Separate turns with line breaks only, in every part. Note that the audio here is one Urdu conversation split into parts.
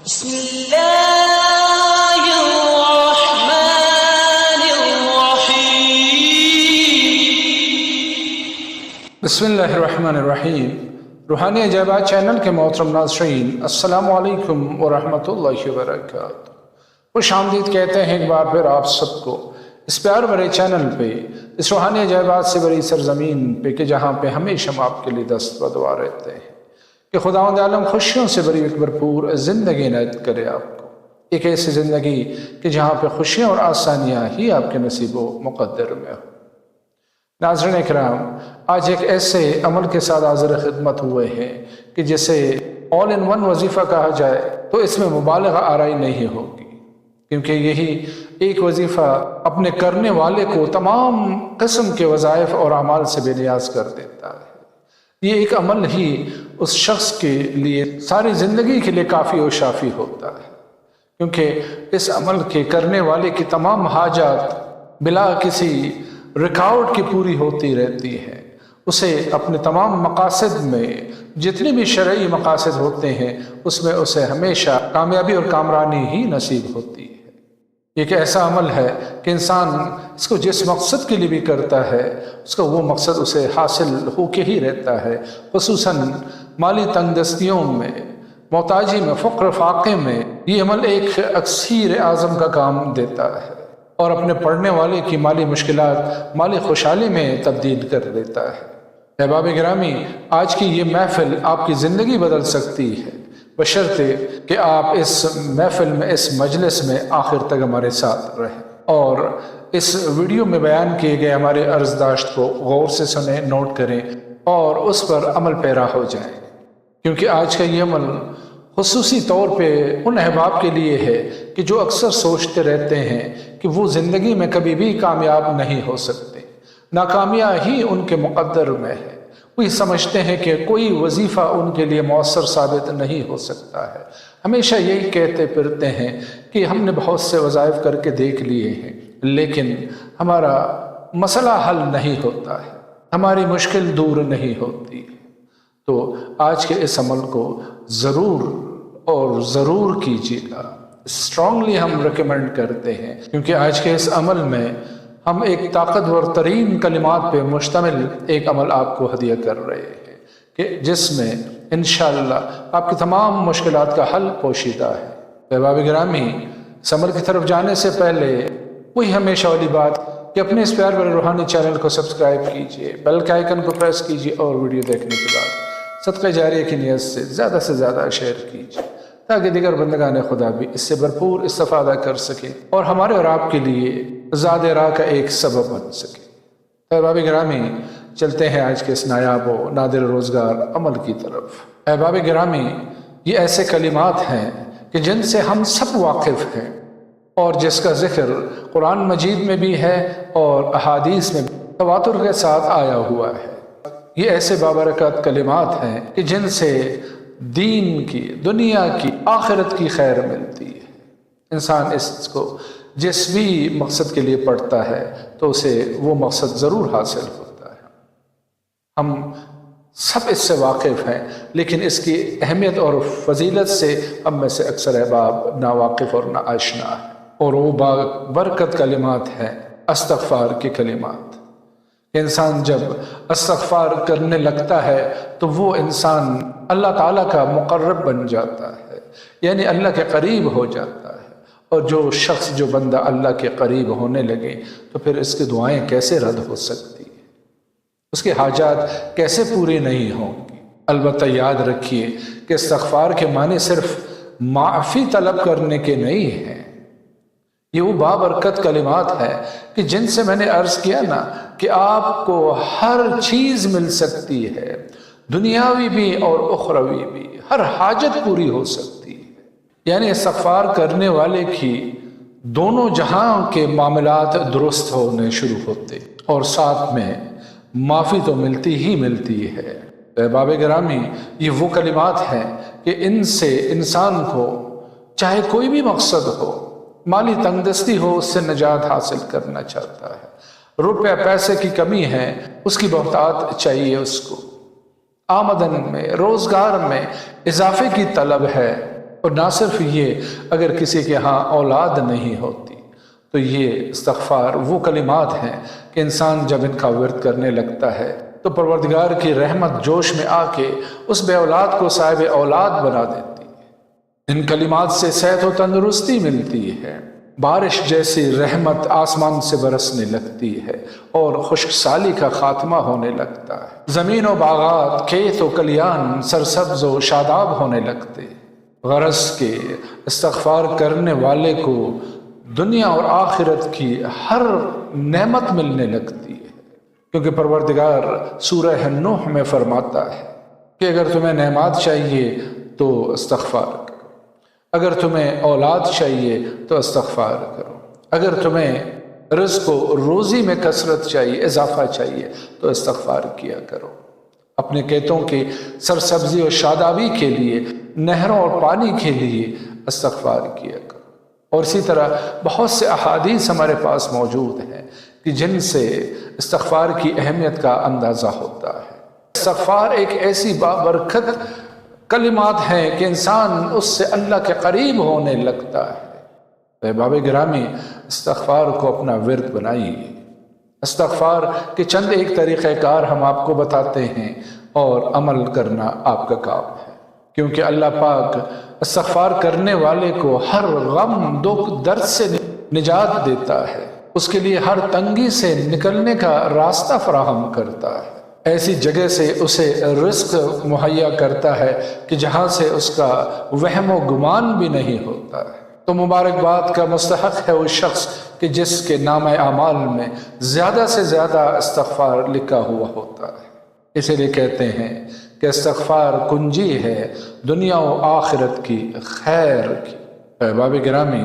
بسم الله الرحمن الرحيم
بسم اللہ الرحمن الرحیم۔ روحانی عجائبات چینل کے محترم ناظرین، السلام علیکم ورحمۃ اللہ وبرکاتہ۔ خوش آمدید کہتے ہیں ایک بار پھر آپ سب کو اس پیار بھرے چینل پہ، اس روحانی عجائبات سے بڑی سرزمین پہ کہ جہاں پہ ہمیشہ ہم آپ کے لیے دست بدعا رہتے ہیں کہ خداوند عالم خوشیوں سے بڑی ایک بھرپور زندگی عنایت کرے آپ کو، ایک ایسی زندگی کہ جہاں پہ خوشیاں اور آسانیاں ہی آپ کے نصیب و مقدر میں ہو۔ ناظرین اکرام، آج ایک ایسے عمل کے ساتھ حاضر خدمت ہوئے ہیں کہ جسے آل ان ون وظیفہ کہا جائے تو اس میں مبالغہ آرائی نہیں ہوگی، کیونکہ یہی ایک وظیفہ اپنے کرنے والے کو تمام قسم کے وظائف اور اعمال سے بے نیاز کر دیتا ہے۔ یہ ایک عمل ہی اس شخص کے لیے ساری زندگی کے لیے کافی و شافی ہوتا ہے، کیونکہ اس عمل کے کرنے والے کی تمام حاجات بلا کسی رکاوٹ کی پوری ہوتی رہتی ہے۔ اسے اپنے تمام مقاصد میں جتنے بھی شرعی مقاصد ہوتے ہیں اس میں اسے ہمیشہ کامیابی اور کامرانی ہی نصیب ہوتی ہے۔ یہ ایک ایسا عمل ہے کہ انسان اس کو جس مقصد کے لیے بھی کرتا ہے اس کا وہ مقصد اسے حاصل ہو کے ہی رہتا ہے، خصوصاً مالی تنگ دستیوں میں، محتاجی میں، فقر فاقے میں یہ عمل ایک اکسیر اعظم کا کام دیتا ہے اور اپنے پڑھنے والے کی مالی مشکلات مالی خوشحالی میں تبدیل کر دیتا ہے۔ احباب گرامی، آج کی یہ محفل آپ کی زندگی بدل سکتی ہے، بشرطے کہ آپ اس محفل میں، اس مجلس میں آخر تک ہمارے ساتھ رہیں اور اس ویڈیو میں بیان کیے گئے ہمارے عرضداشت کو غور سے سنیں، نوٹ کریں اور اس پر عمل پیرا ہو جائیں، کیونکہ آج کا یہ عمل خصوصی طور پہ ان احباب کے لیے ہے کہ جو اکثر سوچتے رہتے ہیں کہ وہ زندگی میں کبھی بھی کامیاب نہیں ہو سکتے، ناکامیاں ہی ان کے مقدر میں ہے۔ وہ یہ سمجھتے ہیں کہ کوئی وظیفہ ان کے لیے مؤثر ثابت نہیں ہو سکتا ہے، ہمیشہ یہی کہتے پھرتے ہیں کہ ہم نے بہت سے وظائف کر کے دیکھ لیے ہیں لیکن ہمارا مسئلہ حل نہیں ہوتا ہے، ہماری مشکل دور نہیں ہوتی۔ تو آج کے اس عمل کو ضرور اور ضرور کیجیے گا، اسٹرانگلی ہم ریکمینڈ کرتے ہیں، کیونکہ آج کے اس عمل میں ہم ایک طاقتور ترین کلمات پہ مشتمل ایک عمل آپ کو ہدیہ کر رہے ہیں کہ جس میں انشاءاللہ آپ کی تمام مشکلات کا حل پوشیدہ ہے۔ احباب گرامی، اس عمل کی طرف جانے سے پہلے وہی ہمیشہ والی بات کہ اپنے اس پیار بھرے روحانی چینل کو سبسکرائب کیجئے، بیل کے آئیکن کو پریس کیجئے اور ویڈیو دیکھنے کے بعد صدقہ جاریہ کی نیت سے زیادہ شیئر کیجئے تاکہ دیگر بندگان خدا بھی اس سے بھرپور استفادہ کر سکے اور ہمارے اور آپ کے لیے زاد راہ کا ایک سبب بن سکے۔ احباب گرامی، چلتے ہیں آج کے اس نایاب و نادر روزگار عمل کی طرف۔ احباب گرامی، یہ ایسے کلمات ہیں کہ جن سے ہم سب واقف ہیں اور جس کا ذکر قرآن مجید میں بھی ہے اور احادیث میں تواتر کے ساتھ آیا ہوا ہے۔ یہ ایسے بابرکت کلمات ہیں کہ جن سے دین کی، دنیا کی، آخرت کی خیر ملتی ہے۔ انسان اس کو جس بھی مقصد کے لیے پڑھتا ہے تو اسے وہ مقصد ضرور حاصل ہوتا ہے۔ ہم سب اس سے واقف ہیں لیکن اس کی اہمیت اور فضیلت سے ہم میں سے اکثر احباب ناواقف اور ناآشنا ہیں، اور وہ برکت کلمات ہیں استغفار کی کلمات۔ انسان جب استغفار کرنے لگتا ہے تو وہ انسان اللہ تعالیٰ کا مقرب بن جاتا ہے، یعنی اللہ کے قریب ہو جاتا ہے، اور جو شخص، جو بندہ اللہ کے قریب ہونے لگے تو پھر اس کی دعائیں کیسے رد ہو سکتی ہیں، اس کے حاجات کیسے پوری نہیں ہوں گی۔ البتہ یاد رکھیے کہ استغفار کے معنی صرف معافی طلب کرنے کے نہیں ہیں، یہ وہ بابرکت کلمات ہے کہ جن سے میں نے عرض کیا نا کہ آپ کو ہر چیز مل سکتی ہے، دنیاوی بھی اور اخروی بھی، ہر حاجت پوری ہو سکتی ہے۔ یعنی استغفار کرنے والے کی دونوں جہاں کے معاملات درست ہونے شروع ہوتے اور ساتھ میں معافی تو ملتی ہی ملتی ہے۔ احباب گرامی، یہ وہ کلمات ہیں کہ ان سے انسان کو چاہے کوئی بھی مقصد ہو، مالی تنگ دستی ہو، اس سے نجات حاصل کرنا چاہتا ہے، روپے پیسے کی کمی ہے، اس کی بہتات چاہیے، اس کو آمدن میں، روزگار میں اضافے کی طلب ہے، اور نہ صرف یہ، اگر کسی کے ہاں اولاد نہیں ہوتی تو یہ استغفار وہ کلمات ہیں کہ انسان جب ان کا ورد کرنے لگتا ہے تو پروردگار کی رحمت جوش میں آ کے اس بے اولاد کو صاحب اولاد بنا دیتی ہے۔ ان کلمات سے صحت و تندرستی ملتی ہے، بارش جیسی رحمت آسمان سے برسنے لگتی ہے اور خشک سالی کا خاتمہ ہونے لگتا ہے، زمین و باغات، کھیت و کلیان سرسبز و شاداب ہونے لگتے۔ غرض کے استغفار کرنے والے کو دنیا اور آخرت کی ہر نعمت ملنے لگتی ہے، کیونکہ پروردگار سورہ نوح میں فرماتا ہے کہ اگر تمہیں نعمات چاہیے تو استغفار کرو، اگر تمہیں اولاد چاہیے تو استغفار کرو، اگر تمہیں رزق و روزی میں کثرت چاہیے، اضافہ چاہیے تو استغفار کیا کرو۔ اپنے کھیتوں کی سرسبزی اور شادابی کے لیے، نہروں اور پانی کے لیے استغفار کیا کرو۔ اور اسی طرح بہت سے احادیث ہمارے پاس موجود ہیں کہ جن سے استغفار کی اہمیت کا اندازہ ہوتا ہے۔ استغفار ایک ایسی بابرکت کلمات ہیں کہ انسان اس سے اللہ کے قریب ہونے لگتا ہے۔ احباب گرامی، استغفار کو اپنا ورد بنائیے۔ استغفار کے چند ایک طریقہ کار ہم آپ کو بتاتے ہیں اور عمل کرنا آپ کا کام ہے، کیونکہ اللہ پاک استغفار کرنے والے کو ہر غم، دکھ، درد سے نجات دیتا ہے، اس کے لیے ہر تنگی سے نکلنے کا راستہ فراہم کرتا ہے، ایسی جگہ سے اسے رزق مہیا کرتا ہے کہ جہاں سے اس کا وہم و گمان بھی نہیں ہوتا ہے۔ تو مبارکباد کا مستحق ہے وہ شخص کہ جس کے نامہ اعمال میں زیادہ سے زیادہ استغفار لکھا ہوا ہوتا ہے۔ اسی لیے کہتے ہیں کہ استغفار کنجی ہے دنیا و آخرت کی خیر کی۔ احباب گرامی،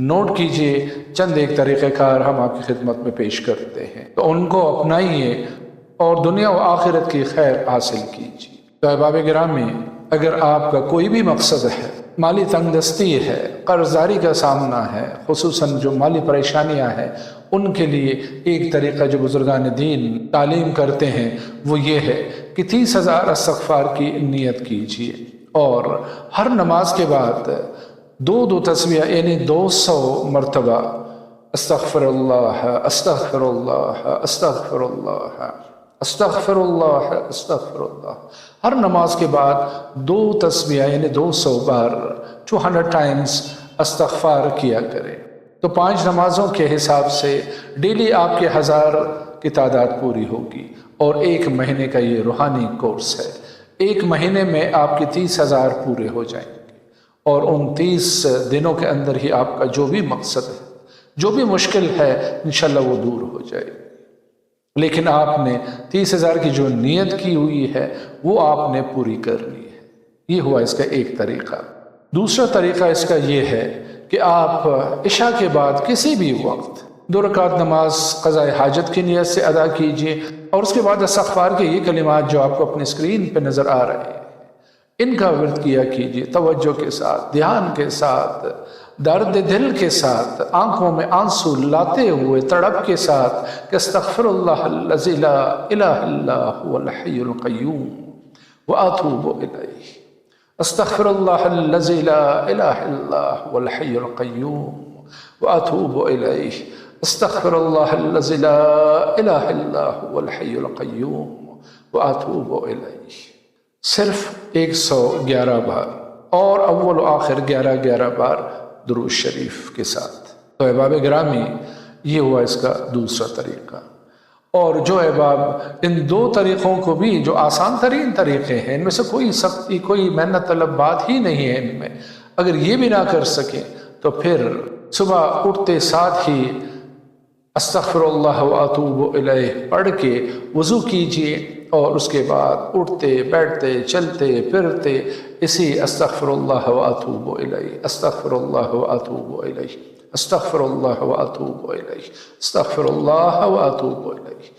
نوٹ کیجئے، چند ایک طریقہ کار ہم آپ کی خدمت میں پیش کرتے ہیں، تو ان کو اپنائیے اور دنیا و آخرت کی خیر حاصل کیجئے۔ تو احباب گرامی، اگر آپ کا کوئی بھی مقصد ہے، مالی تنگ دستی ہے، قرض داری کا سامنا ہے، خصوصاً جو مالی پریشانیاں ہیں، ان کے لیے ایک طریقہ جو بزرگان دین تعلیم کرتے ہیں وہ یہ ہے کہ 30,000 استغفار کی نیت کیجیے اور ہر نماز کے بعد دو تسبیح یعنی 200 مرتبہ استغفر اللہ استغفر اللہ استغفر اللہ استغفر اللہ استغفر اللہ، ہر نماز کے بعد 2 تسبیح یعنی 200 بار 200 ٹائمز استغفار کیا کریں۔ تو 5 نمازوں کے حساب سے ڈیلی آپ کے 1000 کی تعداد پوری ہوگی، اور 1 مہینے کا یہ روحانی کورس ہے۔ 1 مہینے میں آپ کے 30,000 پورے ہو جائیں گے، اور ان 30 دنوں کے اندر ہی آپ کا جو بھی مقصد ہے، جو بھی مشکل ہے، انشاءاللہ وہ دور ہو جائے گی۔ لیکن آپ نے 30,000 کی جو نیت کی ہوئی ہے وہ آپ نے پوری کرنی ہے۔ یہ ہوا اس کا ایک طریقہ۔ دوسرا طریقہ اس کا یہ ہے کہ آپ عشاء کے بعد کسی بھی وقت 2 رکعت نماز قضاء حاجت کی نیت سے ادا کیجیے، اور اس کے بعد استغفار کے یہ کلمات جو آپ کو اپنے اسکرین پہ نظر آ رہے ہیں ان کا ورد کیا کیجیے، توجہ کے ساتھ، دھیان کے ساتھ، درد دل کے ساتھ، آنکھوں میں آنسو لاتے ہوئے، تڑپ کے ساتھ کہ استغفر اللہ الذی لا الہ الا هو الحی القیوم واتوب الیہ، استغفر اللہ الذی لا الہ الا هو الحی القیوم واتوب الیہ، استغفر اللہ الذی لا الہ الا هو الحی القیوم واتوب الیہ، صرف 111 بار، اور اول و آخر 11 بار درود شریف کے ساتھ۔ تو احباب گرامی، یہ ہوا اس کا دوسرا طریقہ۔ اور جو احباب ان 2 طریقوں کو بھی، جو آسان ترین طریقے ہیں، ان میں سے کوئی سختی، کوئی محنت طلب بات ہی نہیں ہے ان میں، اگر یہ بھی نہ کر سکیں تو پھر صبح اٹھتے ساتھ ہی استغفر اللہ واتوب الیہ پڑھ کے وضو کیجیے، اور اس کے بعد اٹھتے بیٹھتے چلتے پھرتے اسی استغفر اللہ واتوب الیہ استغفر اللہ واتوب الیہ استغفر اللہ واتوب الیہ استغفر اللہ واتوب الیہ،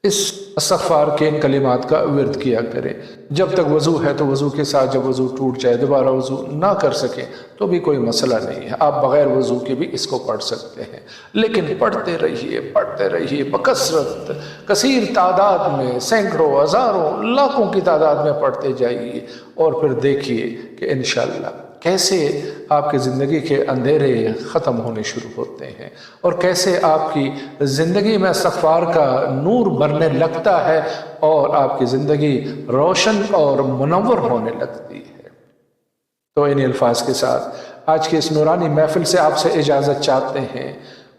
اس استغفار کے ان کلمات کا ورد کیا کریں۔ جب تک وضو ہے تو وضو کے ساتھ، جب وضو ٹوٹ جائے دوبارہ وضو نہ کر سکیں تو بھی کوئی مسئلہ نہیں ہے، آپ بغیر وضو کے بھی اس کو پڑھ سکتے ہیں، لیکن پڑھتے رہیے بکثرت، کثیر تعداد میں، سینکڑوں، ہزاروں، لاکھوں کی تعداد میں پڑھتے جائیے، اور پھر دیکھیے کہ انشاءاللہ کیسے آپ کی زندگی کے اندھیرے ختم ہونے شروع ہوتے ہیں اور کیسے آپ کی زندگی میں استغفار کا نور بھرنے لگتا ہے اور آپ کی زندگی روشن اور منور ہونے لگتی ہے۔ تو انہی الفاظ کے ساتھ آج کی اس نورانی محفل سے آپ سے اجازت چاہتے ہیں،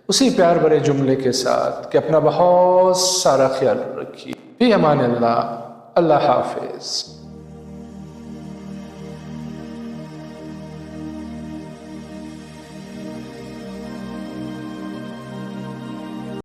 اسی پیار بھرے جملے کے ساتھ کہ اپنا بہت سارا خیال رکھیے۔ فی امان اللہ، اللہ حافظ۔